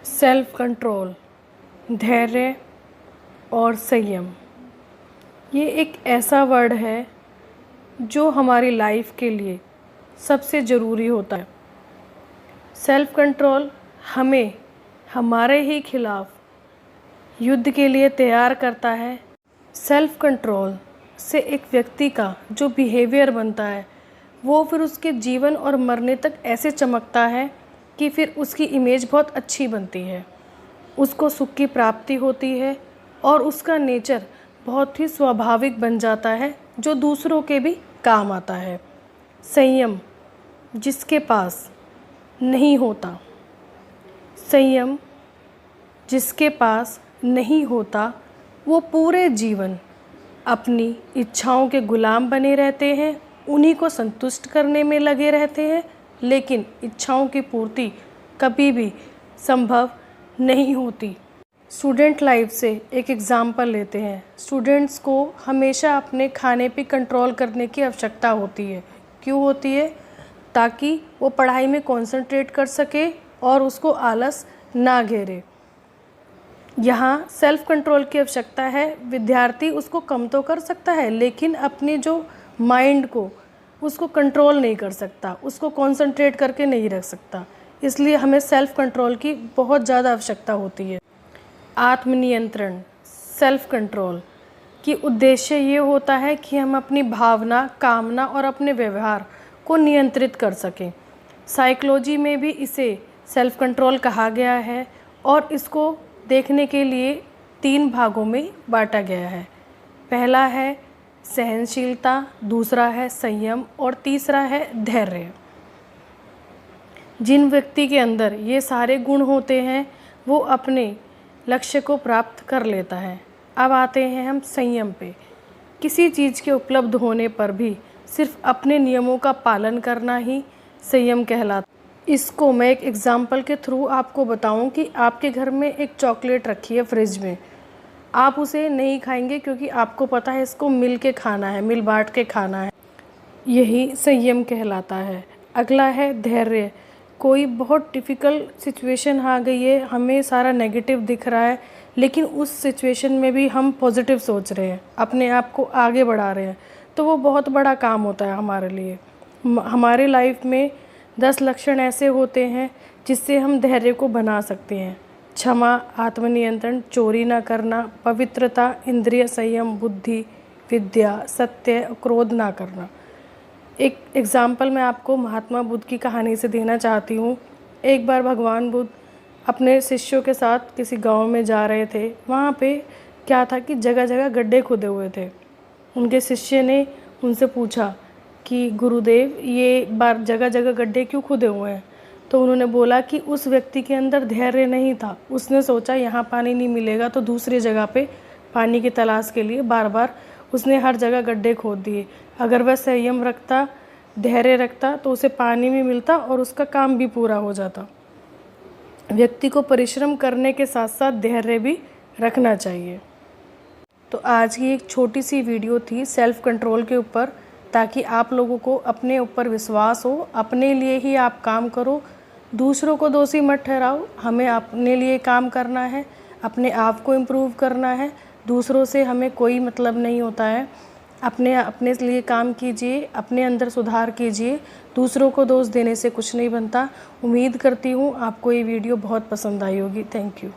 Self control, धैर्य और संयम, ये एक ऐसा वर्ड है जो हमारी लाइफ के लिए सबसे ज़रूरी होता है। सेल्फ कंट्रोल हमें हमारे ही खिलाफ युद्ध के लिए तैयार करता है। सेल्फ कंट्रोल से एक व्यक्ति का जो बिहेवियर बनता है वो फिर उसके जीवन और मरने तक ऐसे चमकता है कि फिर उसकी इमेज बहुत अच्छी बनती है, उसको सुख की प्राप्ति होती है और उसका नेचर बहुत ही स्वाभाविक बन जाता है जो दूसरों के भी काम आता है। संयम जिसके पास नहीं होता, संयम जिसके पास नहीं होता वो पूरे जीवन अपनी इच्छाओं के गुलाम बने रहते हैं, उन्हीं को संतुष्ट करने में लगे रहते हैं, लेकिन इच्छाओं की पूर्ति कभी भी संभव नहीं होती। स्टूडेंट लाइफ से एक एग्ज़ाम्पल लेते हैं। स्टूडेंट्स को हमेशा अपने खाने पे कंट्रोल करने की आवश्यकता होती है। क्यों होती है? ताकि वो पढ़ाई में कंसंट्रेट कर सके और उसको आलस ना घेरे। यहाँ सेल्फ कंट्रोल की आवश्यकता है। विद्यार्थी उसको कम तो कर सकता है लेकिन अपने जो माइंड को उसको कंट्रोल नहीं कर सकता, उसको कंसंट्रेट करके नहीं रख सकता। इसलिए हमें सेल्फ कंट्रोल की बहुत ज़्यादा आवश्यकता होती है। आत्मनियंत्रण, सेल्फ कंट्रोल की उद्देश्य ये होता है कि हम अपनी भावना, कामना और अपने व्यवहार को नियंत्रित कर सकें। साइकोलॉजी में भी इसे सेल्फ कंट्रोल कहा गया है और इसको देखने के लिए 3 भागों में बांटा गया है। पहला है सहनशीलता, दूसरा है संयम और तीसरा है धैर्य। जिन व्यक्ति के अंदर ये सारे गुण होते हैं वो अपने लक्ष्य को प्राप्त कर लेता है। अब आते हैं हम संयम पे। किसी चीज़ के उपलब्ध होने पर भी सिर्फ अपने नियमों का पालन करना ही संयम कहलाता है। इसको मैं एक एग्ज़ाम्पल के थ्रू आपको बताऊं कि आपके घर में एक चॉकलेट रखी है फ्रिज में, आप उसे नहीं खाएंगे क्योंकि आपको पता है इसको मिल के खाना है, मिल बांट के खाना है। यही संयम कहलाता है। अगला है धैर्य। कोई बहुत डिफ़िकल्ट सिचुएशन आ गई है, हमें सारा नेगेटिव दिख रहा है लेकिन उस सिचुएशन में भी हम पॉजिटिव सोच रहे हैं, अपने आप को आगे बढ़ा रहे हैं, तो वो बहुत बड़ा काम होता है हमारे लिए। हमारे लाइफ में 10 लक्षण ऐसे होते हैं जिससे हम धैर्य को बना सकते हैं। क्षमा, आत्मनियंत्रण, चोरी न करना, पवित्रता, इंद्रिय संयम, बुद्धि, विद्या, सत्य, क्रोध ना करना। एक एग्ज़ाम्पल मैं आपको महात्मा बुद्ध की कहानी से देना चाहती हूँ। एक बार भगवान बुद्ध अपने शिष्यों के साथ किसी गांव में जा रहे थे। वहाँ पे क्या था कि जगह जगह गड्ढे खुदे हुए थे। उनके शिष्य ने उनसे पूछा कि गुरुदेव ये बार जगह जगह गड्ढे क्यों खुदे हुए हैं? तो उन्होंने बोला कि उस व्यक्ति के अंदर धैर्य नहीं था। उसने सोचा यहाँ पानी नहीं मिलेगा तो दूसरी जगह पे पानी की तलाश के लिए बार बार उसने हर जगह गड्ढे खोद दिए। अगर वह संयम रखता, धैर्य रखता तो उसे पानी भी मिलता और उसका काम भी पूरा हो जाता। व्यक्ति को परिश्रम करने के साथ साथ धैर्य भी रखना चाहिए। तो आज की एक छोटी सी वीडियो थी सेल्फ कंट्रोल के ऊपर, ताकि आप लोगों को अपने ऊपर विश्वास हो, अपने लिए ही आप काम करो, दूसरों को दोषी मत ठहराओ। हमें अपने लिए काम करना है, अपने आप को इम्प्रूव करना है, दूसरों से हमें कोई मतलब नहीं होता है। अपने लिए काम कीजिए, अपने अंदर सुधार कीजिए, दूसरों को दोष देने से कुछ नहीं बनता। उम्मीद करती हूँ आपको ये वीडियो बहुत पसंद आई होगी। Thank you.